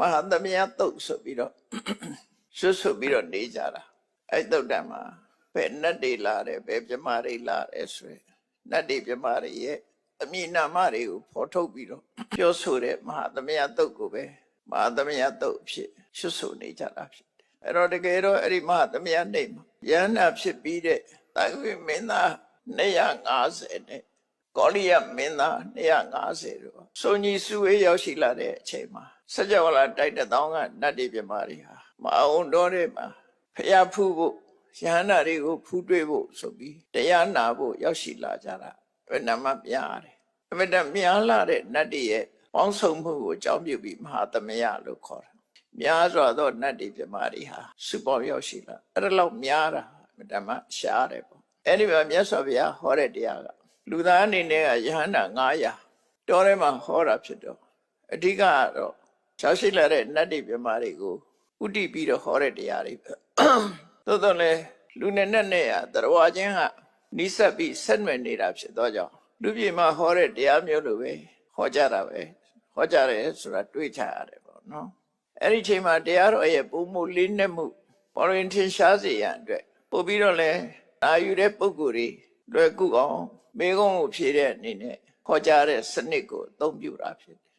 မဟာသမယတုတ်ဆိုပြီးတော့ဆွဆွပြီးတော့နေကြတာအဲ့တုတ်တံမှာဘယ်နတ်တွေလာတယ်ဘယ်ပြမတွေလာတယ်ဆိုရင်နတ်တွေပြမတွေရဲ့အမည်နာမတွေကိုဖော်ထုတ်ပြီးတော့ပြောဆိုတဲ့မဟာသမယတုတ်ကိုပဲမဟာသမယတုတ်ဖြစ်ဆွဆွနေကြတာဖြစ်တယ်အဲ့တော့တကယ်တော့အဲ့ဒီမဟာသမယနေမှာယန္နာဖြစ်ပြီးတဲ့တာဝိမင်းသား250နဲ့ကောလိယမင်းသား250တို့စုံညီစုဝေးရောက်ရှိလာတဲ့အချိန်မှာစကြဝဠာတိုက်တဲ့တောင်းကနတ်တွေပြမတွေဟာမအောင်တော်တဲ့မှာဖျားဖူးဖို့ယန္နာတွေကိုဖူးတွေ့ဖို့ဆိုပြီးတရားနာဖို့ရောက်ရှိလာကြတာဘယ်နှမပြရတယ်အမေတမြားလာတဲ့နတ်တွေရဲ့ပေါင်းစုံမှုကိုအကြောင်းပြုပြီးမဟာသမယလို့ခေါ်တာများစွာသောနတ်တွေပြမတွေဟာစုပေါင်းရောက်ရှိလာအဲ့ဒါလောက်များတာအမေတမရှားတယ်ပေါ့အဲ့ဒီမှာမြတ်စွာဘုရားဟောတဲ့တရားကလူသားအနေနဲ့ကယဟန္တာ900တောထဲမှာဟောတာဖြစ်တော့အဓိကကတော့ရှားရှိလာတဲ့နတ်တွေပြမတွေကိုဥတည်ပြီးတော့ဟောတဲ့တရားတွေပဲသို့တော်လည်းလူနဲ့နတ်နဲ့သရဝါချင်းကနိစ္စပြီးဆက်နွယ်နေတာဖြစ်တော့ကြောင့်လူပြည်မှာဟောတဲ့တရားမျိုးလိုပဲဟောကြတာပဲဟောကြတယ်ဆိုတာတွေးချရတယ်ပေါ့နော်အဲ့ဒီချိန်မှာတရားတော်ရဲ့ပုံမှုလေးနက်မှုပေါ်ရင်ထင်ရှားစေရန်အတွက်ပို့ပြီးတော့လဲအာယူတဲ့ပုဂ္ဂိုလ်တွေလွယ်ကူအောင်မေကုံးကိုဖြေတဲ့အနေနဲ့ဟောကြားတဲ့စနစ်ကိုအသုံးပြုတာဖြစ်တယ်